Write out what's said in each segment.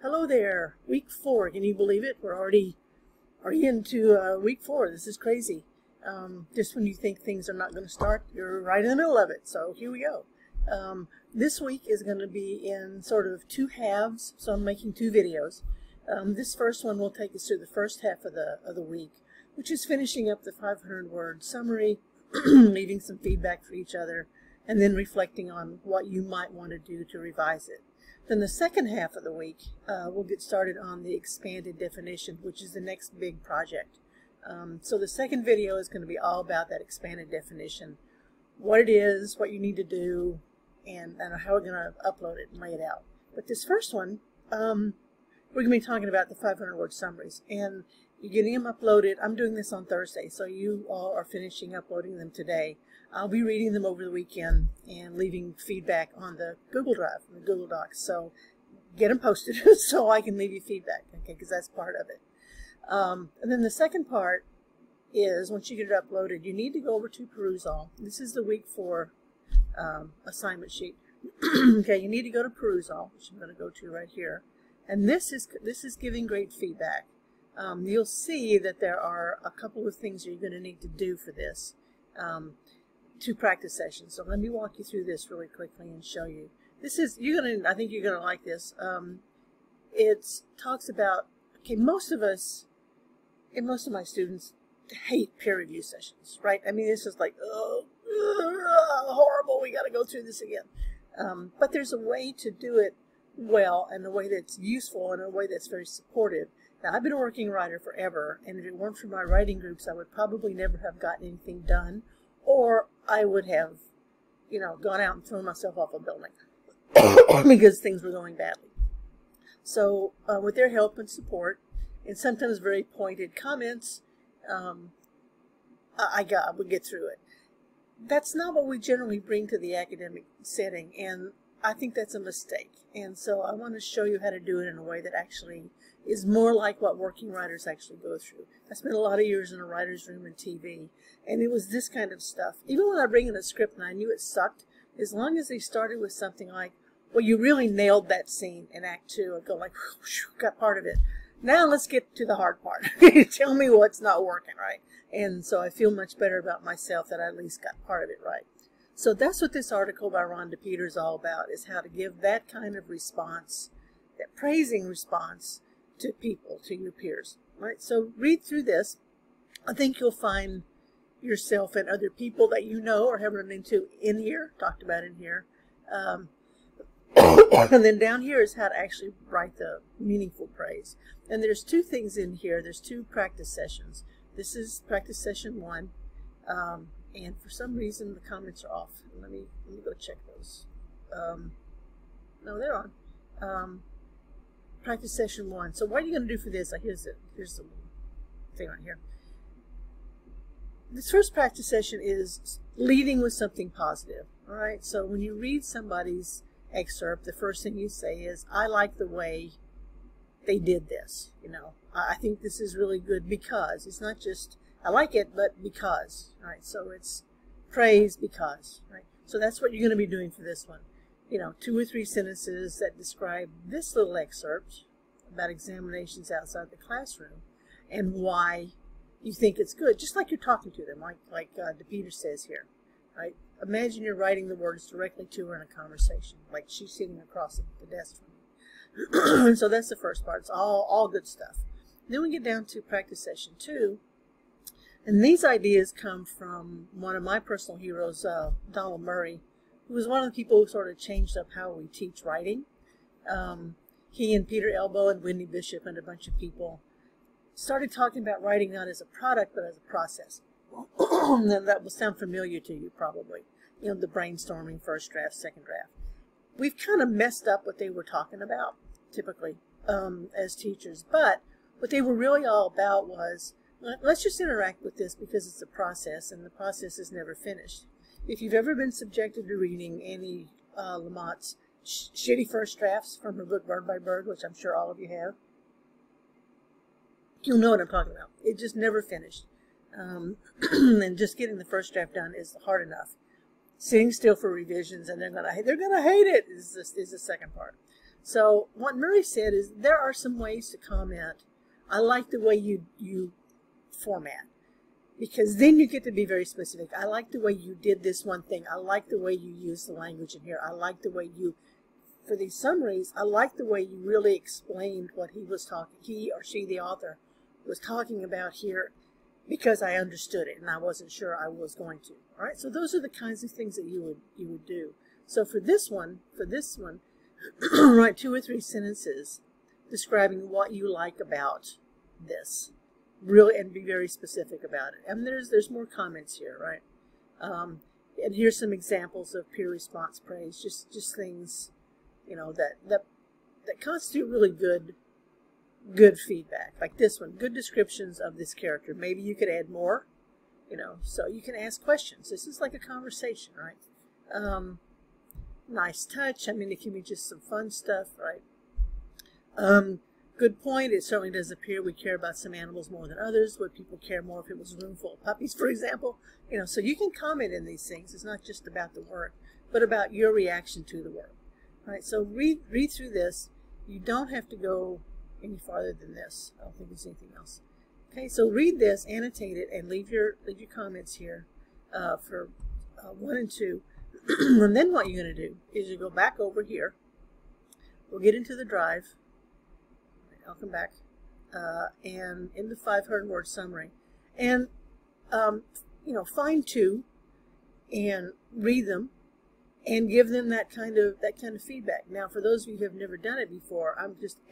Hello there, week 4. Can you believe it? We're already into week 4. This is crazy. Just when you think things are not going to start, you're right in the middle of it. So here we go. This week is going to be in sort of 2 halves, so I'm making 2 videos. This first one will take us through the first half of the week, which is finishing up the 500-word summary, leaving some feedback for each other, and then reflecting on what you might want to do to revise it. Then the second half of the week, we'll get started on the expanded definition, which is the next big project. So the second video is going to be all about that expanded definition, what it is, what you need to do, and how we're going to upload it and lay it out. But this first one, we're going to be talking about the 500-word summaries, and you're getting them uploaded. I'm doing this on Thursday, so you all are finishing uploading them today. I'll be reading them over the weekend and leaving feedback on the Google Drive, the Google Docs. So get them posted so I can leave you feedback, okay, because that's part of it. And then the second part is, once you get it uploaded, you need to go over to Perusall. This is the week 4 assignment sheet. Okay, you need to go to Perusall, which I'm going to go to right here. And this is giving great feedback. You'll see that there are a couple of things you're going to need to do for this. 2 practice sessions. So let me walk you through this really quickly and show you. This is, I think you're going to like this. It talks about, okay, most of us, and most of my students hate peer review sessions, right? I mean, it's just like, oh, horrible, we got to go through this again. But there's a way to do it well, and a way that's useful, and a way that's very supportive. Now, I've been a working writer forever, and if it weren't for my writing groups, I would probably never have gotten anything done, or I would have, gone out and thrown myself off a building because things were going badly. So with their help and support, and sometimes very pointed comments, I would get through it. That's not what we generally bring to the academic setting, and I think that's a mistake. And so I want to show you how to do it in a way that actually is more like what working writers actually go through. I spent a lot of years in a writer's room and TV, and it was this kind of stuff. Even when I bring in a script and I knew it sucked, as long as they started with something like, well, you really nailed that scene in Act 2, I'd go like, whoosh, got part of it. Now let's get to the hard part. Tell me what's not working, right? And so I feel much better about myself that I at least got part of it right. So that's what this article by Rhonda Peter is all about, is how to give that kind of response, that praising response to people, to your peers. Right? So read through this. I think you'll find yourself and other people that you know or have run into in here, talked about in here. And then down here is how to actually write the meaningful praise. And there's 2 things in here. There's 2 practice sessions. This is practice session 1. And for some reason the comments are off. Let me go check those. No, they're on. Practice session 1. So what are you going to do for this? Here's the thing right here. This first practice session is leading with something positive. All right. So when you read somebody's excerpt, the first thing you say is, I like the way they did this. I think this is really good because. It's not just I like it, but because. All right. So it's praise because. Right. So that's what you're going to be doing for this one. 2 or 3 sentences that describe this little excerpt about examinations outside the classroom and why you think it's good, just like you're talking to them, like DePeter says here, right? Imagine you're writing the words directly to her in a conversation, like she's sitting across the desk from you. So that's the first part. It's all good stuff. Then we get down to practice session 2, and these ideas come from one of my personal heroes, Donald Murray, who was one of the people who sort of changed up how we teach writing. He and Peter Elbow and Wendy Bishop and a bunch of people started talking about writing not as a product, but as a process. And that will sound familiar to you probably. The brainstorming, first draft, second draft. We've kind of messed up what they were talking about, typically, as teachers. But what they were really all about was, let's just interact with this because it's a process, and the process is never finished. If you've ever been subjected to reading Annie Lamott's shitty first drafts from her book Bird by Bird, which I'm sure all of you have, you'll know what I'm talking about. It just never finished. And just getting the first draft done is hard enough. Sitting still for revisions, and they're gonna hate it is the second part. So what Murray said is there are some ways to comment. I like the way you format, because then you get to be very specific. I like the way you did this one thing. I like the way you used the language in here. I like the way you, for these summaries, I like the way you really explained what he or she, the author, was talking about here, because I understood it and I wasn't sure I was going to. All right, so those are the kinds of things that you would do. So for this one, write 2 or 3 sentences describing what you like about this, really, and be very specific about it. And there's more comments here, right? And here's some examples of peer response praise, just things, you know, that constitute really good feedback. Like this one, good descriptions of this character. Maybe you could add more, you know, so you can ask questions. This is like a conversation, right? Nice touch. I mean, it can be just some fun stuff, right? Good point. It certainly does appear we care about some animals more than others. Would people care more if it was a room full of puppies, for example? You know, so you can comment in these things. It's not just about the work, but about your reaction to the work. All right, so read through this. You don't have to go any farther than this. I don't think there's anything else. Okay, so read this, annotate it, and leave your comments here for 1 and 2. And then what you're going to do is you go back over here. We'll get into the drive. I'll come back and in the 500-word summary, and you know, find 2 and read them and give them that kind of feedback. Now, for those of you who have never done it before,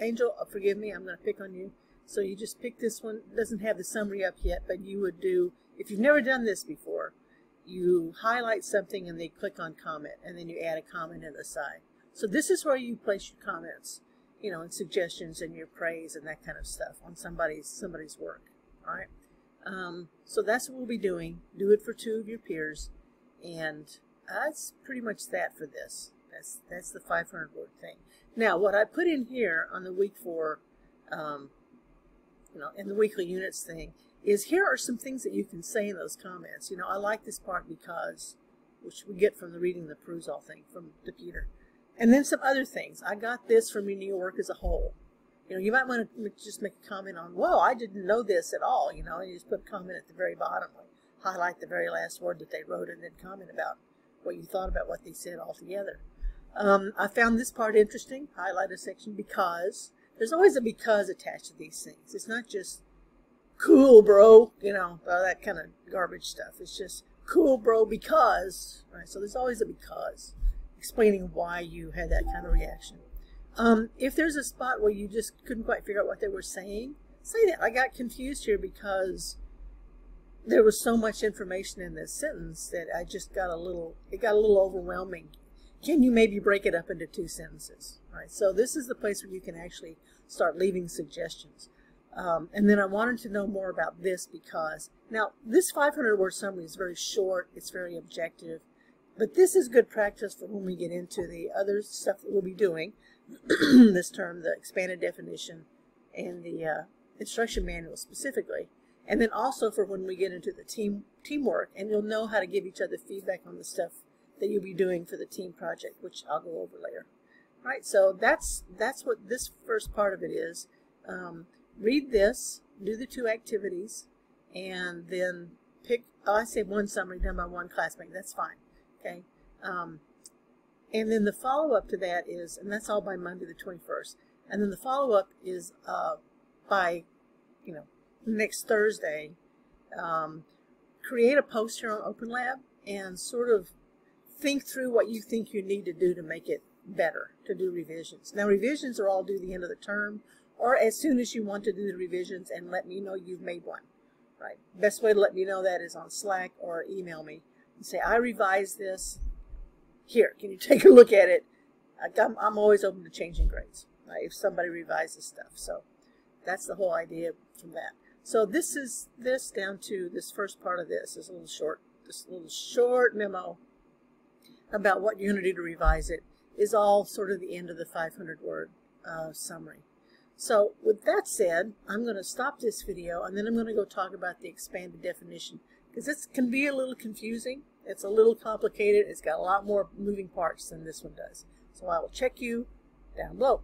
Angel, forgive me, I'm going to pick on you. So you just pick this one. It doesn't have the summary up yet, but you would do, if you've never done this before, you highlight something and they click on comment, and then you add a comment in the side. So this is where you place your comments, you know, and suggestions and your praise and that kind of stuff on somebody's work. All right. So that's what we'll be doing. Do it for 2 of your peers, and that's pretty much that for this. That's the 500-word thing. Now, what I put in here on the week 4, you know, in the weekly units thing, is here are some things that you can say in those comments. You know, I like this part because, which we get from the reading the perusal thing from Peter. And then some other things. I got this from reading your work as a whole. You know, you might want to just make a comment on, well, I didn't know this at all, you know, and you just put a comment at the very bottom, like highlight the very last word that they wrote and then comment about what you thought about what they said altogether. I found this part interesting. Highlight a section because. There's always a because attached to these things. It's not just cool, bro, you know, that kind of garbage stuff. It's just cool, bro, because. Right, so there's always a because, explaining why you had that kind of reaction. If there's a spot where you just couldn't quite figure out what they were saying, say that. I got confused here because there was so much information in this sentence that I just got it got a little overwhelming. Can you maybe break it up into 2 sentences? All right, so this is the place where you can actually start leaving suggestions. And then I wanted to know more about this because, now this 500-word summary is very short, it's very objective, but this is good practice for when we get into the other stuff that we'll be doing this term, the expanded definition and the instruction manual specifically. And then also for when we get into the teamwork, and you'll know how to give each other feedback on the stuff that you'll be doing for the team project, which I'll go over later. All right, so that's what this first part of it is. Read this, do the 2 activities, and then pick, I say 1 summary done by 1 classmate. That's fine, okay? And then the follow-up to that is, and that's all by Monday the 21st, and then the follow-up is by, you know, next Thursday. Create a post here on Open Lab and sort of think through what you think you need to do to make it better, to do revisions. Now, revisions are all due the end of the term, or as soon as you want to do the revisions, and let me know you've made one. Right? Best way to let me know that is on Slack or email me and say, I revised this. Here, can you take a look at it? I'm always open to changing grades, right, if somebody revises stuff. So that's the whole idea from that. So this is this down to this first part of this is this little short memo about what you're going to do to revise it is all sort of the end of the 500-word summary. So with that said, I'm going to stop this video and then I'm going to go talk about the expanded definition because this can be a little confusing. It's a little complicated. It's got a lot more moving parts than this one does. So I will check you down below.